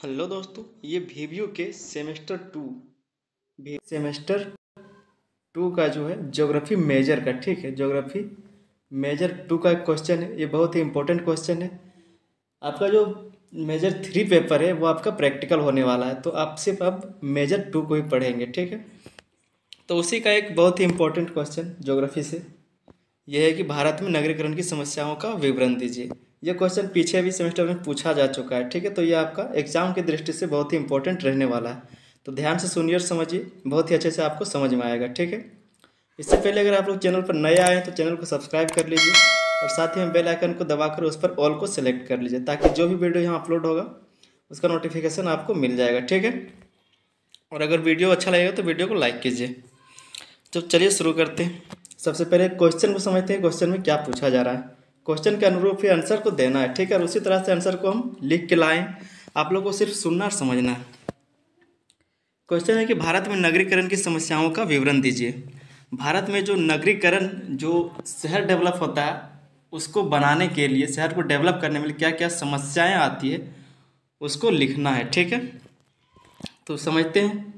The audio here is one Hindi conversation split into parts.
हेलो दोस्तों, ये वीवीओ के सेमेस्टर 2 का जो है ज्योग्राफी मेजर का, ठीक है। ज्योग्राफी मेजर 2 का एक क्वेश्चन है। ये बहुत ही इंपॉर्टेंट क्वेश्चन है। आपका जो मेजर 3 पेपर है वो आपका प्रैक्टिकल होने वाला है, तो आप सिर्फ अब मेजर 2 को ही पढ़ेंगे, ठीक है। तो उसी का एक बहुत ही इंपॉर्टेंट क्वेश्चन ज्योग्राफी से यह है कि भारत में नगरीकरण की समस्याओं का विवरण दीजिए। यह क्वेश्चन पीछे भी सेमेस्टर में पूछा जा चुका है, ठीक है। तो ये आपका एग्जाम की दृष्टि से बहुत ही इंपॉर्टेंट रहने वाला है। तो ध्यान से सुनिए और समझिए, बहुत ही अच्छे से आपको समझ में आएगा, ठीक है। इससे पहले अगर आप लोग चैनल पर नए आए हैं तो चैनल को सब्सक्राइब कर लीजिए और साथ ही में बेल आइकन को दबाकर उस पर ऑल को सेलेक्ट कर लीजिए, ताकि जो भी वीडियो यहाँ अपलोड होगा उसका नोटिफिकेशन आपको मिल जाएगा, ठीक है। और अगर वीडियो अच्छा लगेगा तो वीडियो को लाइक कीजिए। तो चलिए शुरू करते हैं। सबसे पहले क्वेश्चन को समझते हैं, क्वेश्चन में क्या पूछा जा रहा है। क्वेश्चन के अनुरूप ही आंसर को देना है, ठीक है। और उसी तरह से आंसर को हम लिख के लाएं, आप लोग को सिर्फ सुनना और समझना है। क्वेश्चन है कि भारत में नगरीकरण की समस्याओं का विवरण दीजिए। भारत में जो नगरीकरण, जो शहर डेवलप होता है, उसको बनाने के लिए, शहर को डेवलप करने में क्या क्या समस्याएं आती है उसको लिखना है, ठीक है। तो समझते हैं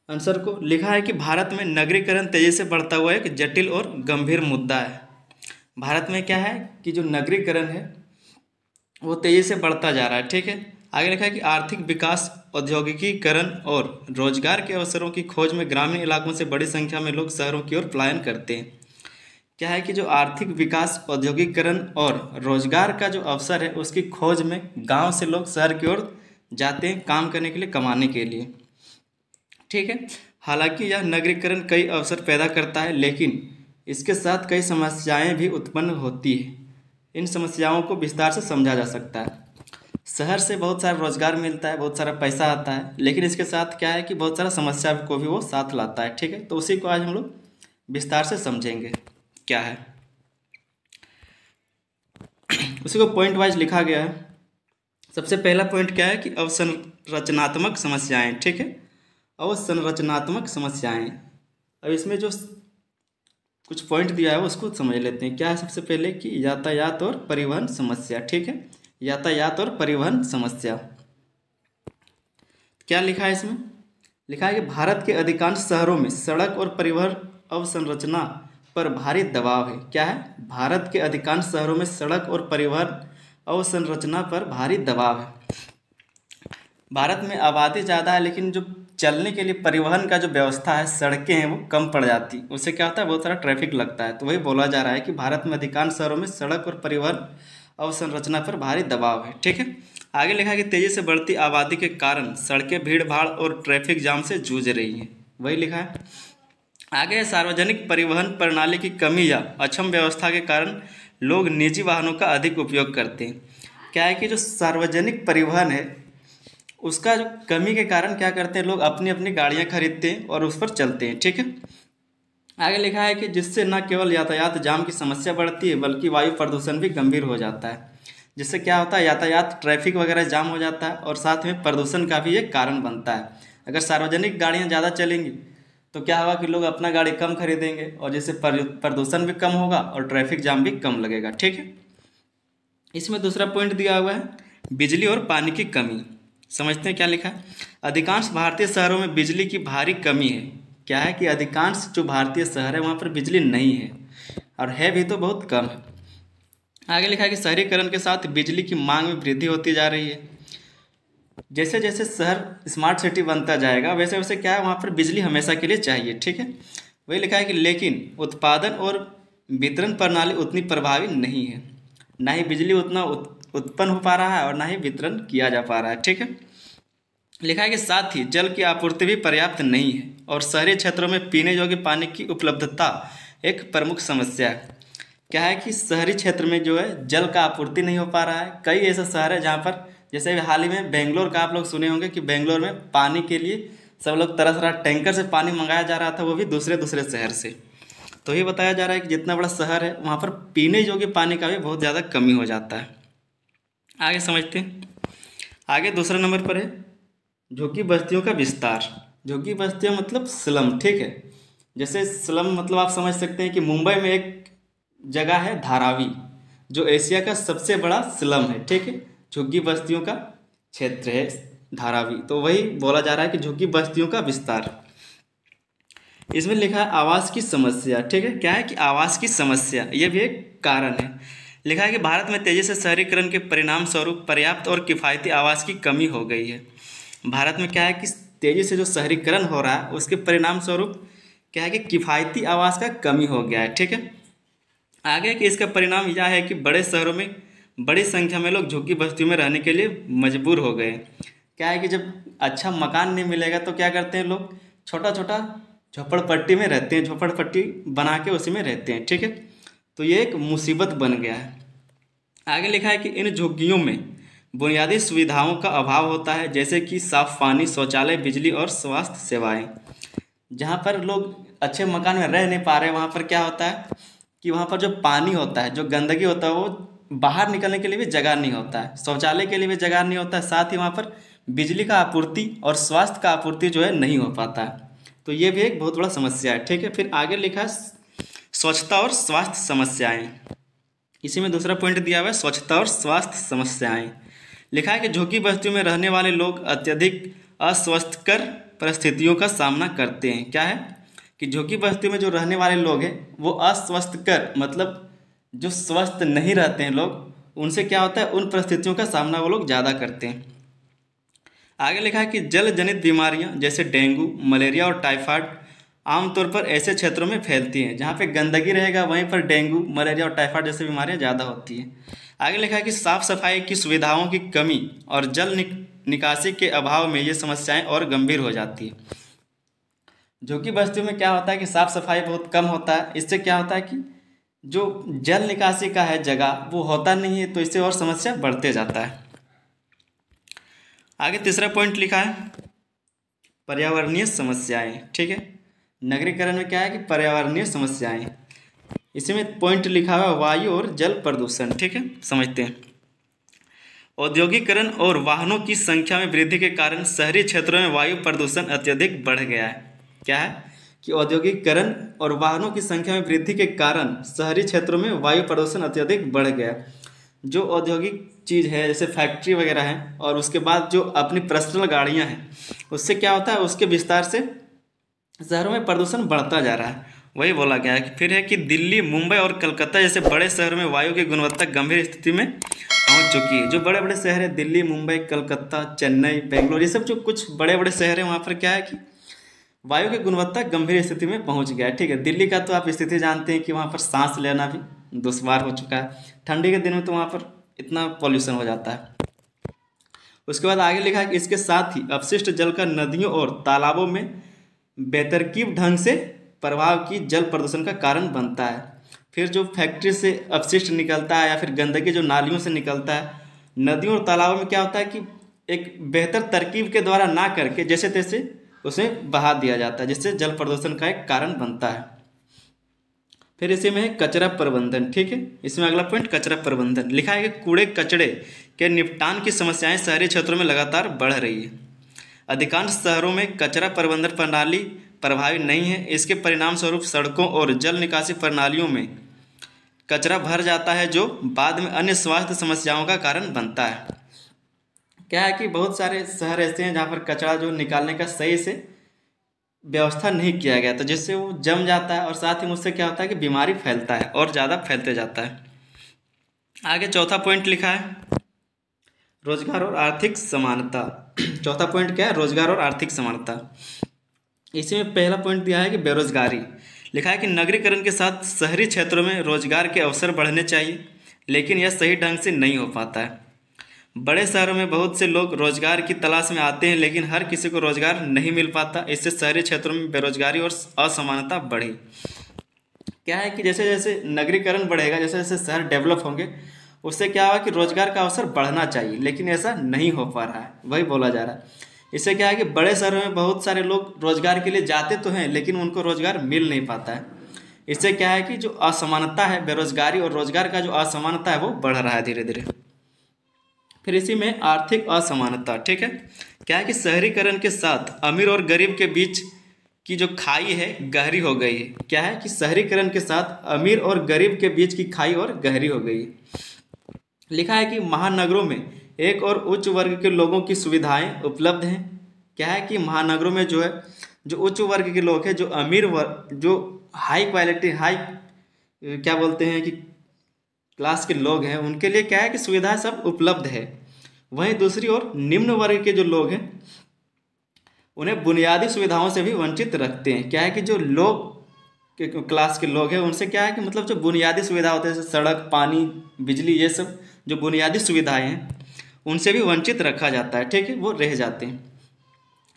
आंसर को। लिखा है कि भारत में नगरीकरण तेजी से बढ़ता हुआ एक जटिल और गंभीर मुद्दा है। भारत में क्या है कि जो नगरीकरण है वो तेजी से बढ़ता जा रहा है, ठीक है। आगे लिखा है कि आर्थिक विकास, औद्योगिकीकरण और रोजगार के अवसरों की खोज में ग्रामीण इलाकों से बड़ी संख्या में लोग शहरों की ओर पलायन करते हैं। क्या है कि जो आर्थिक विकास, औद्योगिकीकरण और रोजगार का जो अवसर है उसकी खोज में गाँव से लोग शहर की ओर जाते हैं काम करने के लिए, कमाने के लिए, ठीक है। हालांकि यह नगरीकरण कई अवसर पैदा करता है, लेकिन इसके साथ कई समस्याएं भी उत्पन्न होती है। इन समस्याओं को विस्तार से समझा जा सकता है। शहर से बहुत सारा रोजगार मिलता है, बहुत सारा पैसा आता है, लेकिन इसके साथ क्या है कि बहुत सारा समस्या को भी वो साथ लाता है, ठीक है। तो उसी को आज हम लोग विस्तार से समझेंगे क्या है। उसी को पॉइंट वाइज लिखा गया है। सबसे पहला पॉइंट क्या है कि अवसंरचनात्मक समस्याएं, ठीक है। अवसंरचनात्मक समस्याएं। अब इसमें जो कुछ पॉइंट दिया है उसको समझ लेते हैं। क्या है सबसे पहले कि यातायात और परिवहन समस्या, ठीक है। यातायात और परिवहन समस्या। क्या लिखा है इसमें? लिखा है कि भारत के अधिकांश शहरों में सड़क और परिवहन अवसंरचना पर भारी दबाव है। क्या है? भारत के अधिकांश शहरों में सड़क और परिवहन अवसंरचना पर भारी दबाव है। भारत में आबादी ज़्यादा है, लेकिन जो चलने के लिए परिवहन का जो व्यवस्था है, सड़कें हैं, वो कम पड़ जाती। उससे क्या होता है, बहुत सारा ट्रैफिक लगता है। तो वही बोला जा रहा है कि भारत में अधिकांश शहरों में सड़क और परिवहन अवसंरचना पर भारी दबाव है, ठीक है। आगे लिखा है कि तेजी से बढ़ती आबादी के कारण सड़कें भीड़ भाड़ और ट्रैफिक जाम से जूझ रही हैं। वही लिखा है। आगे सार्वजनिक परिवहन प्रणाली की कमी या अक्षम व्यवस्था के कारण लोग निजी वाहनों का अधिक उपयोग करते हैं। क्या है कि जो सार्वजनिक परिवहन है उसका जो कमी के कारण क्या करते हैं, लोग अपनी अपनी गाड़ियां खरीदते हैं और उस पर चलते हैं, ठीक है। आगे लिखा है कि जिससे न केवल यातायात जाम की समस्या बढ़ती है, बल्कि वायु प्रदूषण भी गंभीर हो जाता है। जिससे क्या होता है, यातायात ट्रैफिक वगैरह जाम हो जाता है और साथ में प्रदूषण का भी एक कारण बनता है। अगर सार्वजनिक गाड़ियाँ ज़्यादा चलेंगी तो क्या होगा कि लोग अपना गाड़ी कम खरीदेंगे और जिससे प्रदूषण भी कम होगा और ट्रैफिक जाम भी कम लगेगा, ठीक है। इसमें दूसरा पॉइंट दिया हुआ है बिजली और पानी की कमी। समझते हैं क्या लिखा है। अधिकांश भारतीय शहरों में बिजली की भारी कमी है। क्या है कि अधिकांश जो भारतीय शहर है वहाँ पर बिजली नहीं है, और है भी तो बहुत कम है। आगे लिखा है कि शहरीकरण के साथ बिजली की मांग में वृद्धि होती जा रही है। जैसे जैसे शहर स्मार्ट सिटी बनता जाएगा वैसे वैसे क्या है, वहाँ पर बिजली हमेशा के लिए चाहिए, ठीक है। वही लिखा है कि लेकिन उत्पादन और वितरण प्रणाली उतनी प्रभावी नहीं है। ना ही बिजली उतना उत्पन्न हो पा रहा है और ना ही वितरण किया जा पा रहा है, ठीक है। लिखा है कि साथ ही जल की आपूर्ति भी पर्याप्त नहीं है और शहरी क्षेत्रों में पीने योग्य पानी की उपलब्धता एक प्रमुख समस्या है। क्या है कि शहरी क्षेत्र में जो है जल का आपूर्ति नहीं हो पा रहा है। कई ऐसे शहर है जहाँ पर, जैसे हाल ही में बेंगलोर का आप लोग सुने होंगे कि बेंगलोर में पानी के लिए सब लोग तरह तरह टैंकर से पानी मंगाया जा रहा था, वो भी दूसरे दूसरे शहर से। तो ये बताया जा रहा है कि जितना बड़ा शहर है वहाँ पर पीने योग्य पानी का भी बहुत ज़्यादा कमी हो जाता है। आगे समझते हैं। आगे दूसरा नंबर पर है झुग्गी बस्तियों का विस्तार। झुग्गी बस्तियाँ मतलब स्लम, ठीक है। जैसे स्लम मतलब आप समझ सकते हैं कि मुंबई में एक जगह है धारावी, जो एशिया का सबसे बड़ा स्लम है, ठीक है। झुग्गी बस्तियों का क्षेत्र है धारावी। तो वही बोला जा रहा है कि झुग्गी बस्तियों का विस्तार। इसमें लिखा है आवास की समस्या। ठीक है, क्या है कि आवास की समस्या ये भी एक कारण है। लिखा है कि भारत में तेजी से शहरीकरण के परिणाम स्वरूप पर्याप्त और किफ़ायती आवास की कमी हो गई है। भारत में क्या है कि तेजी से जो शहरीकरण हो रहा है उसके परिणाम स्वरूप क्या है कि किफ़ायती आवास का कमी हो गया है। ठीक है, आगे कि इसका परिणाम यह है कि बड़े शहरों में बड़ी संख्या में लोग झुग्गी बस्तियों में रहने के लिए मजबूर हो गए। क्या है कि जब अच्छा मकान नहीं मिलेगा तो क्या करते हैं लोग, छोटा छोटा झोपड़पट्टी में रहते हैं, झोपड़पट्टी बना के उसी में रहते हैं। ठीक है, तो ये एक मुसीबत बन गया है। आगे लिखा है कि इन झुग्गियों में बुनियादी सुविधाओं का अभाव होता है, जैसे कि साफ पानी, शौचालय, बिजली और स्वास्थ्य सेवाएं। जहाँ पर लोग अच्छे मकान में रह नहीं पा रहे वहाँ पर क्या होता है कि वहाँ पर जो पानी होता है, जो गंदगी होता है, वो बाहर निकलने के लिए भी जगह नहीं होता है, शौचालय के लिए भी जगह नहीं होता है, साथ ही वहाँ पर बिजली का आपूर्ति और स्वास्थ्य का आपूर्ति जो है नहीं हो पाता है। तो ये भी एक बहुत बड़ा समस्या है। ठीक है, फिर आगे लिखा है स्वच्छता और स्वास्थ्य समस्याएं। इसी में दूसरा पॉइंट दिया हुआ है स्वच्छता और स्वास्थ्य समस्याएं। लिखा है कि झुग्गी बस्तियों में रहने वाले लोग अत्यधिक अस्वस्थकर परिस्थितियों का सामना करते हैं। क्या है कि झुग्गी बस्ती में जो रहने वाले लोग हैं वो अस्वस्थकर मतलब जो स्वस्थ नहीं रहते हैं लोग, उनसे क्या होता है, उन परिस्थितियों का सामना वो लोग ज़्यादा करते हैं। आगे लिखा है कि जल जनित बीमारियां जैसे डेंगू, मलेरिया और टाइफाइड आमतौर पर ऐसे क्षेत्रों में फैलती हैं जहाँ पे गंदगी रहेगा वहीं पर डेंगू, मलेरिया और टाइफाइड जैसी बीमारियां ज़्यादा होती हैं। आगे लिखा है कि साफ सफाई की सुविधाओं की कमी और जल निकासी के अभाव में ये समस्याएं और गंभीर हो जाती है। झुग्गी बस्तियों में क्या होता है कि साफ सफाई बहुत कम होता है, इससे क्या होता है कि जो जल निकासी का है जगह वो होता नहीं है, तो इससे और समस्या बढ़ते जाता है। आगे तीसरा पॉइंट लिखा है पर्यावरणीय समस्याएं। ठीक है, नगरीकरण में क्या है कि पर्यावरणीय समस्याएं। इसी में पॉइंट लिखा हुआ वायु और जल प्रदूषण। ठीक है, समझते हैं। औद्योगिकरण और वाहनों की संख्या में वृद्धि के कारण शहरी क्षेत्रों में वायु प्रदूषण अत्यधिक बढ़ गया है। क्या है कि औद्योगिकरण और वाहनों की संख्या में वृद्धि के कारण शहरी क्षेत्रों में वायु प्रदूषण अत्यधिक बढ़ गया। जो औद्योगिक चीज़ है जैसे फैक्ट्री वगैरह है और उसके बाद जो अपनी पर्सनल गाड़ियां हैं, उससे क्या होता है, उसके विस्तार से शहरों में प्रदूषण बढ़ता जा रहा है। वही बोला गया है कि फिर है कि दिल्ली, मुंबई और कलकत्ता जैसे बड़े शहरों में वायु की गुणवत्ता गंभीर स्थिति में पहुंच चुकी है। जो बड़े बड़े शहर हैं, दिल्ली, मुंबई, कलकत्ता, चेन्नई, बेंगलोर, ये सब जो कुछ बड़े बड़े शहर हैं, वहाँ पर क्या है कि वायु की गुणवत्ता गंभीर स्थिति में पहुंच गया है। ठीक है, दिल्ली का तो आप स्थिति जानते हैं कि वहाँ पर सांस लेना भी दुश्वार हो चुका है। ठंडी के दिन में तो वहाँ पर इतना पॉल्यूशन हो जाता है। उसके बाद आगे लिखा है कि इसके साथ ही अपशिष्ट जल का नदियों और तालाबों में बेतरकीब ढंग से प्रवाह की जल प्रदूषण का कारण बनता है। फिर जो फैक्ट्री से अपशिष्ट निकलता है या फिर गंदगी जो नालियों से निकलता है, नदियों और तालाबों में क्या होता है कि एक बेहतर तरकीब के द्वारा ना करके जैसे तैसे उसे बहा दिया जाता है, जिससे जल प्रदूषण का एक कारण बनता है। फिर इसी में है कचरा प्रबंधन। ठीक है, इसमें अगला पॉइंट कचरा प्रबंधन। लिखा है कि कूड़े कचड़े के निपटान की समस्याएं शहरी क्षेत्रों में लगातार बढ़ रही है। अधिकांश शहरों में कचरा प्रबंधन प्रणाली प्रभावी नहीं है। इसके परिणाम स्वरूप सड़कों और जल निकासी प्रणालियों में कचरा भर जाता है, जो बाद में अन्य स्वास्थ्य समस्याओं का कारण बनता है। क्या है कि बहुत सारे शहर ऐसे हैं जहाँ पर कचरा जो निकालने का सही से व्यवस्था नहीं किया गया, तो जिससे वो जम जाता है और साथ ही उससे क्या होता है कि बीमारी फैलता है और ज़्यादा फैलते जाता है। आगे चौथा पॉइंट लिखा है रोजगार और आर्थिक समानता। चौथा पॉइंट क्या है, रोजगार और आर्थिक समानता। इसी में पहला पॉइंट दिया है कि बेरोजगारी। लिखा है कि नगरीकरण के साथ शहरी क्षेत्रों में रोजगार के अवसर बढ़ने चाहिए, लेकिन यह सही ढंग से नहीं हो पाता है। बड़े शहरों में बहुत से लोग रोजगार की तलाश में आते हैं, लेकिन हर किसी को रोजगार नहीं मिल पाता। इससे शहरी क्षेत्रों में बेरोजगारी और असमानता बढ़ी। क्या है कि जैसे जैसे नगरीकरण बढ़ेगा, जैसे जैसे शहर डेवलप होंगे, उससे क्या होगा कि रोजगार का अवसर बढ़ना चाहिए, लेकिन ऐसा नहीं हो पा रहा है। वही बोला जा रहा है। इससे क्या है कि बड़े शहरों में बहुत सारे लोग रोजगार के लिए जाते तो हैं, लेकिन उनको रोजगार मिल नहीं पाता है। इससे क्या है कि जो असमानता है, बेरोजगारी और रोजगार का जो असमानता है वो बढ़ रहा है धीरे धीरे। फिर इसी में आर्थिक असमानता। ठीक है, क्या है कि शहरीकरण के साथ अमीर और गरीब के बीच की जो खाई है गहरी हो गई है। क्या है कि शहरीकरण के साथ अमीर और गरीब के बीच की खाई और गहरी हो गई है। लिखा है कि महानगरों में एक और उच्च वर्ग के लोगों की सुविधाएं उपलब्ध हैं। क्या है कि महानगरों में जो है जो उच्च वर्ग के लोग हैं, जो अमीर वर्ग, जो हाई क्वालिटी हाई क्या बोलते हैं कि क्लास के लोग हैं, उनके लिए क्या है कि सुविधाएं सब उपलब्ध है। वहीं दूसरी ओर निम्न वर्ग के जो लोग हैं उन्हें बुनियादी सुविधाओं से भी वंचित रखते हैं। क्या है कि जो लोग के क्लास के लोग हैं उनसे क्या है कि मतलब जो बुनियादी सुविधा होते हैं जैसे सड़क, पानी, बिजली, ये सब जो बुनियादी सुविधाएं हैं उनसे भी वंचित रखा जाता है। ठीक है, वो रह जाते हैं।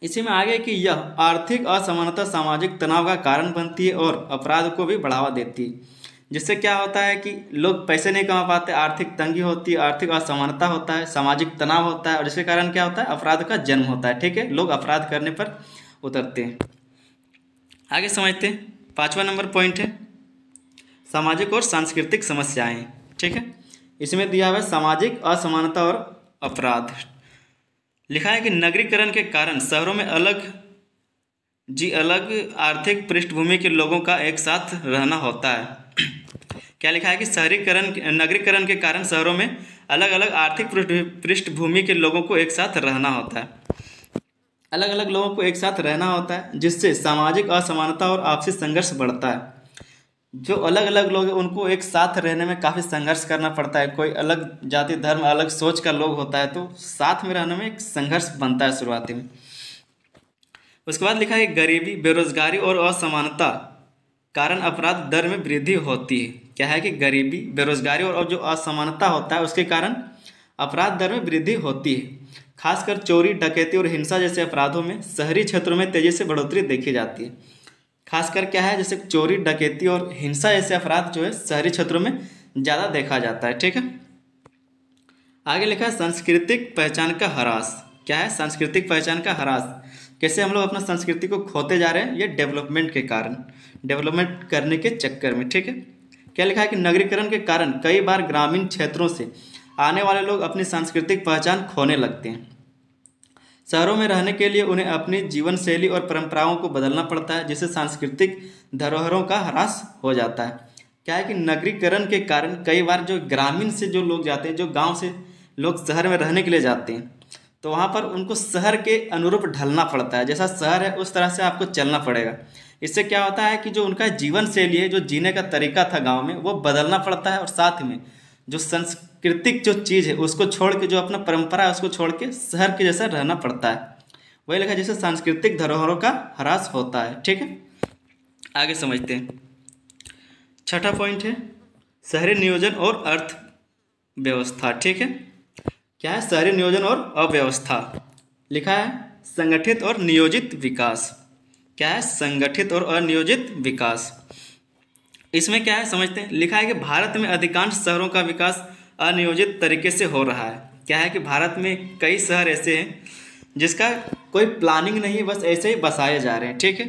इसी में आगे कि यह आर्थिक असमानता सामाजिक तनाव का कारण बनती है और अपराध को भी बढ़ावा देती है। जिससे क्या होता है कि लोग पैसे नहीं कमा पाते, आर्थिक तंगी होती है, आर्थिक असमानता होता है, सामाजिक तनाव होता है और जिसके कारण क्या होता है, अपराध का जन्म होता है। ठीक है, लोग अपराध करने पर उतरते हैं। आगे समझते हैं। 5वां नंबर पॉइंट है सामाजिक और सांस्कृतिक समस्याएं। ठीक है, इसमें दिया हुआ है सामाजिक असमानता और अपराध। लिखा है कि नगरीकरण के कारण शहरों में अलग आर्थिक पृष्ठभूमि के लोगों का एक साथ रहना होता है। क्या लिखा है कि नगरीकरण के कारण शहरों में अलग अलग आर्थिक पृष्ठभूमि के लोगों को एक साथ रहना होता है। अलग अलग लोगों को एक साथ रहना होता है जिससे सामाजिक असमानता और आपसी संघर्ष बढ़ता है। जो अलग अलग लोग हैं उनको एक साथ रहने में काफ़ी संघर्ष करना पड़ता है। कोई अलग जाति धर्म अलग सोच का लोग होता है तो साथ में रहने में एक संघर्ष बनता है शुरुआती में। उसके बाद लिखा है गरीबी, बेरोजगारी और असमानता कारण अपराध दर में वृद्धि होती है। क्या है कि गरीबी, बेरोजगारी और जो असमानता होता है उसके कारण अपराध दर में वृद्धि होती है। खासकर चोरी, डकैती और हिंसा जैसे अपराधों में शहरी क्षेत्रों में तेजी से बढ़ोतरी देखी जाती है। खासकर क्या है, जैसे चोरी, डकैती और हिंसा जैसे अपराध जो है शहरी क्षेत्रों में ज़्यादा देखा जाता है। ठीक है, आगे लिखा है सांस्कृतिक पहचान का ह्रास। क्या है, सांस्कृतिक पहचान का ह्रास। कैसे हम लोग अपना संस्कृति को खोते जा रहे हैं, ये डेवलपमेंट के कारण, डेवलपमेंट करने के चक्कर में। ठीक है, क्या लिखा है कि नगरीकरण के कारण कई बार ग्रामीण क्षेत्रों से आने वाले लोग अपनी सांस्कृतिक पहचान खोने लगते हैं। शहरों में रहने के लिए उन्हें अपनी जीवन शैली और परंपराओं को बदलना पड़ता है जिससे सांस्कृतिक धरोहरों का ह्रास हो जाता है। क्या है कि नगरीकरण के कारण कई बार जो ग्रामीण से जो लोग जाते हैं, जो गांव से लोग शहर में रहने के लिए जाते हैं, तो वहाँ पर उनको शहर के अनुरूप ढलना पड़ता है। जैसा शहर है उस तरह से आपको चलना पड़ेगा। इससे क्या होता है कि जो उनका जीवन शैली है, जो जीने का तरीका था गाँव में, वो बदलना पड़ता है और साथ में जो सांस्कृतिक जो चीज़ है उसको छोड़ के, जो अपना परंपरा है उसको छोड़ के शहर के जैसा रहना पड़ता है। वही लिखा जैसे सांस्कृतिक धरोहरों का ह्रास होता है। ठीक है, आगे समझते हैं। 6ठा पॉइंट है शहरी नियोजन और अर्थव्यवस्था। ठीक है, क्या है, शहरी नियोजन और अव्यवस्था। लिखा है संगठित और नियोजित विकास। क्या है, संगठित और अनियोजित विकास। इसमें क्या है समझते हैं। लिखा है कि भारत में अधिकांश शहरों का विकास अनियोजित तरीके से हो रहा है। क्या है कि भारत में कई शहर ऐसे हैं जिसका कोई प्लानिंग नहीं है, बस ऐसे ही बसाए जा रहे हैं। ठीक है,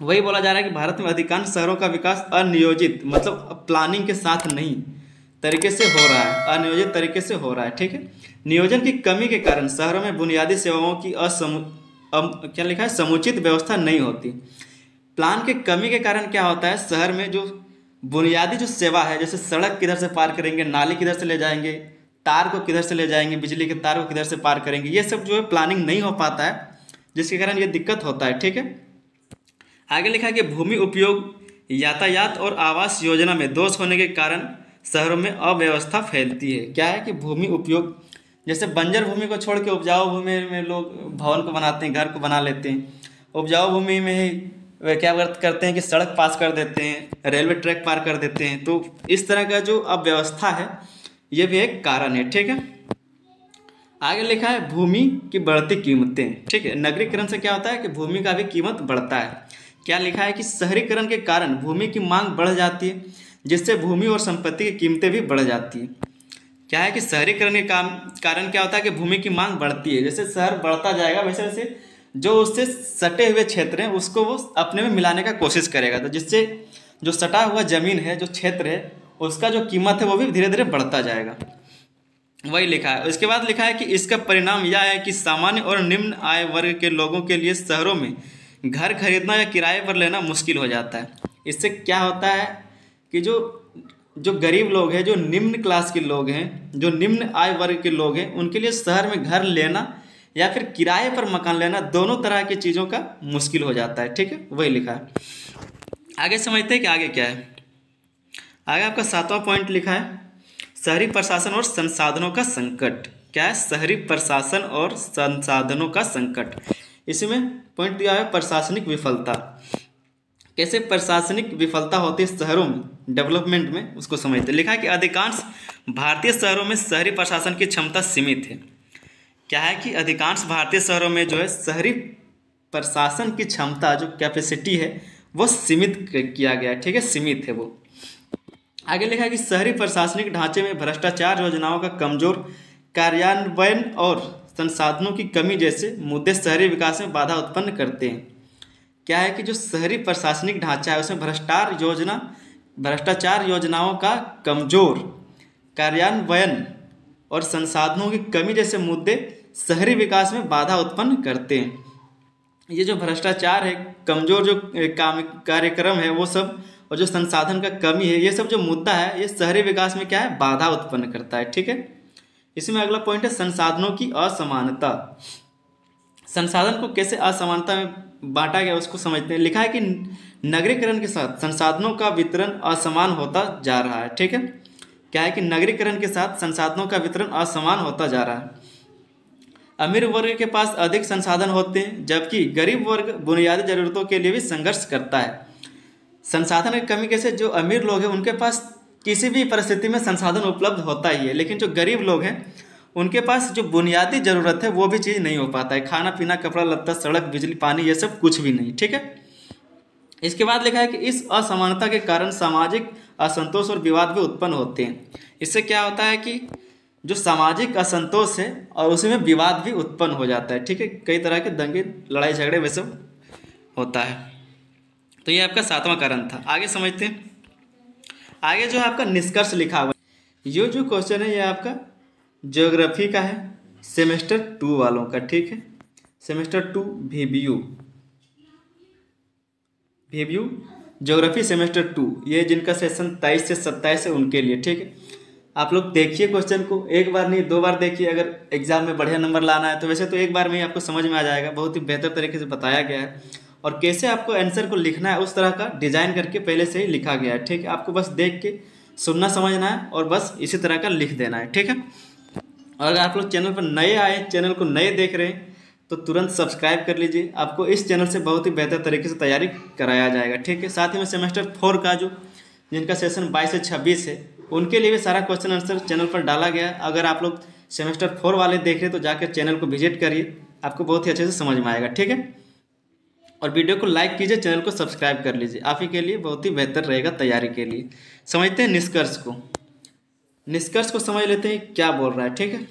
वही बोला जा रहा है कि भारत में अधिकांश शहरों का विकास अनियोजित, मतलब प्लानिंग के साथ नहीं, तरीके से हो रहा है, अनियोजित तरीके से हो रहा है। ठीक है, नियोजन की कमी के कारण शहरों में बुनियादी सेवाओं की क्या लिखा है, समुचित व्यवस्था नहीं होती। प्लान के कमी के कारण क्या होता है, शहर में जो बुनियादी जो सेवा है, जैसे सड़क किधर से पार करेंगे, नाली किधर से ले जाएंगे, तार को किधर से ले जाएंगे, बिजली के तार को किधर से पार करेंगे, ये सब जो है प्लानिंग नहीं हो पाता है, जिसके कारण ये दिक्कत होता है। ठीक है, आगे लिखा है कि भूमि उपयोग, यातायात और आवास योजना में दोष होने के कारण शहरों में अव्यवस्था फैलती है। क्या है कि भूमि उपयोग, जैसे बंजर भूमि को छोड़ के उपजाऊ भूमि में लोग भवन को बनाते हैं, घर को बना लेते हैं। उपजाऊ भूमि में ही वे क्या करते हैं कि सड़क पास कर देते हैं, रेलवे ट्रैक पार कर देते हैं। तो इस तरह का जो अव्यवस्था है ये भी एक कारण है। ठीक है, आगे लिखा है भूमि की बढ़ती कीमतें। ठीक है, नगरीकरण से क्या होता है कि भूमि का भी कीमत बढ़ता है। क्या लिखा है कि शहरीकरण के कारण भूमि की मांग बढ़ जाती है जिससे भूमि और संपत्ति की कीमतें भी बढ़ जाती है। क्या है कि शहरीकरण के कारण क्या होता है कि भूमि की मांग बढ़ती है। जैसे शहर बढ़ता जाएगा वैसे वैसे जो उससे सटे हुए क्षेत्र हैं उसको वो अपने में मिलाने का कोशिश करेगा, तो जिससे जो सटा हुआ जमीन है, जो क्षेत्र है, उसका जो कीमत है वो भी धीरे धीरे बढ़ता जाएगा। वही लिखा है। उसके बाद लिखा है कि इसका परिणाम यह है कि सामान्य और निम्न आय वर्ग के लोगों के लिए शहरों में घर खरीदना या किराए पर लेना मुश्किल हो जाता है। इससे क्या होता है कि जो जो गरीब लोग हैं, जो निम्न क्लास के लोग हैं, जो निम्न आय वर्ग के लोग हैं, उनके लिए शहर में घर लेना या फिर किराए पर मकान लेना, दोनों तरह की चीज़ों का मुश्किल हो जाता है। ठीक है, वही लिखा है। आगे समझते हैं कि आगे क्या है। आगे आपका 7वां पॉइंट लिखा है, शहरी प्रशासन और संसाधनों का संकट। क्या है? शहरी प्रशासन और संसाधनों का संकट। इसमें पॉइंट दिया है प्रशासनिक विफलता। कैसे प्रशासनिक विफलता होती है शहरों में डेवलपमेंट में, उसको समझते हैं। लिखा है कि अधिकांश भारतीय शहरों में शहरी प्रशासन की क्षमता सीमित है। क्या है कि अधिकांश भारतीय शहरों में जो है शहरी प्रशासन की क्षमता, जो कैपेसिटी है, वो सीमित किया गया है। ठीक है, सीमित है वो। आगे लिखा है कि शहरी प्रशासनिक ढांचे में भ्रष्टाचार, योजनाओं का कमजोर कार्यान्वयन और संसाधनों की कमी जैसे मुद्दे शहरी विकास में बाधा उत्पन्न करते हैं। क्या है कि जो शहरी प्रशासनिक ढांचा है उसमें भ्रष्टाचार, योजनाओं का कमजोर कार्यान्वयन और संसाधनों की कमी जैसे मुद्दे शहरी विकास में बाधा उत्पन्न करते हैं। ये जो भ्रष्टाचार है, कमजोर जो कार्यक्रम है वो सब, और जो संसाधन का कमी है, ये सब जो मुद्दा है, ये शहरी विकास में क्या है, बाधा उत्पन्न करता है। ठीक है, इसमें अगला पॉइंट है संसाधनों की असमानता। संसाधन को कैसे असमानता में बांटा गया उसको समझते हैं। लिखा है कि नगरीकरण के साथ संसाधनों का वितरण असमान होता जा रहा है। ठीक है, क्या है कि नगरीकरण के साथ संसाधनों का वितरण असमान होता जा रहा है। अमीर वर्ग के पास अधिक संसाधन होते हैं, जबकि गरीब वर्ग बुनियादी जरूरतों के लिए भी संघर्ष करता है। संसाधन की कमी कैसे, जो अमीर लोग हैं उनके पास किसी भी परिस्थिति में संसाधन उपलब्ध होता ही है, लेकिन जो गरीब लोग हैं उनके पास जो बुनियादी ज़रूरत है वो भी चीज़ नहीं हो पाता है। खाना पीना, कपड़ा लत्ता, सड़क, बिजली, पानी, ये सब कुछ भी नहीं। ठीक है, इसके बाद लिखा है कि इस असमानता के कारण सामाजिक असंतोष और विवाद भी उत्पन्न होते हैं। इससे क्या होता है कि जो सामाजिक असंतोष है और उसमें विवाद भी उत्पन्न हो जाता है। ठीक है, कई तरह के दंगे, लड़ाई झगड़े वे सब होता है। तो ये आपका 7वां कारण था। आगे समझते हैं। आगे जो है आपका निष्कर्ष लिखा हुआ है। ये जो क्वेश्चन है ये आपका ज्योग्राफी का है, सेमेस्टर 2 वालों का। ठीक है, सेमेस्टर 2 VBU ज्योग्राफी सेमेस्टर 2, ये जिनका सेशन 23 से 27 है उनके लिए। ठीक है, आप लोग देखिए क्वेश्चन को, एक बार नहीं 2 बार देखिए। अगर एग्जाम में बढ़िया नंबर लाना है तो वैसे तो एक बार में ही आपको समझ में आ जाएगा। बहुत ही बेहतर तरीके से बताया गया है, और कैसे आपको आंसर को लिखना है उस तरह का डिजाइन करके पहले से ही लिखा गया है। ठीक है, आपको बस देख के सुनना समझना है और बस इसी तरह का लिख देना है। ठीक है, और अगर आप लोग चैनल पर नए आए, चैनल को नए देख रहे हैं, तो तुरंत सब्सक्राइब कर लीजिए। आपको इस चैनल से बहुत ही बेहतर तरीके से तैयारी कराया जाएगा। ठीक है, साथ ही में सेमेस्टर 4 का जो जिनका सेशन 22 से 26 है उनके लिए भी सारा क्वेश्चन आंसर चैनल पर डाला गया है। अगर आप लोग सेमेस्टर 4 वाले देख रहे हैं तो जाकर चैनल को विजिट करिए, आपको बहुत ही अच्छे से समझ में आएगा। ठीक है, और वीडियो को लाइक कीजिए, चैनल को सब्सक्राइब कर लीजिए, आप ही के लिए बहुत ही बेहतर रहेगा तैयारी के लिए। समझते हैं निष्कर्ष को। निष्कर्ष को समझ लेते हैं क्या बोल रहा है। ठीक है,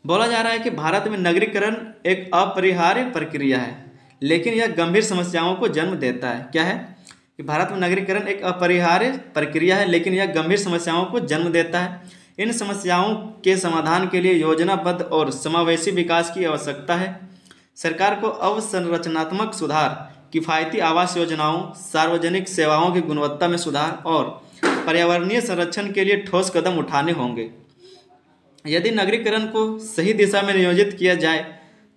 बोला जा रहा है कि भारत में नगरीकरण एक अपरिहार्य प्रक्रिया है, लेकिन यह गंभीर समस्याओं को जन्म देता है। क्या है कि भारत में नगरीकरण एक अपरिहार्य प्रक्रिया है, लेकिन यह गंभीर समस्याओं को जन्म देता है। इन समस्याओं के समाधान के लिए योजनाबद्ध और समावेशी विकास की आवश्यकता है। सरकार को अवसंरचनात्मक सुधार, किफ़ायती आवास योजनाओं, सार्वजनिक सेवाओं की गुणवत्ता में सुधार और पर्यावरणीय संरक्षण के लिए ठोस कदम उठाने होंगे। यदि नगरीकरण को सही दिशा में नियोजित किया जाए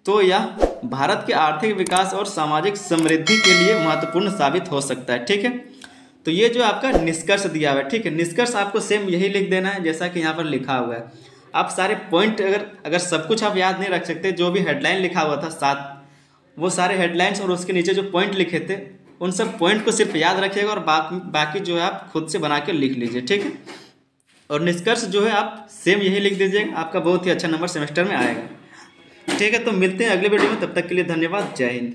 तो यह भारत के आर्थिक विकास और सामाजिक समृद्धि के लिए महत्वपूर्ण साबित हो सकता है। ठीक है, तो ये जो आपका निष्कर्ष दिया हुआ है। ठीक है, निष्कर्ष आपको सेम यही लिख देना है जैसा कि यहाँ पर लिखा हुआ है। आप सारे पॉइंट अगर सब कुछ आप याद नहीं रख सकते, जो भी हेडलाइन लिखा हुआ था 7, वो सारे हेडलाइंस और उसके नीचे जो पॉइंट लिखे थे उन सब पॉइंट को सिर्फ याद रखिएगा और बाकी जो है आप खुद से बना के लिख लीजिए। ठीक है, और निष्कर्ष जो है आप सेम यही लिख दीजिएगा, आपका बहुत ही अच्छा नंबर सेमेस्टर में आएगा। ठीक है, तो मिलते हैं अगले वीडियो में, तब तक के लिए धन्यवाद। जय हिंद।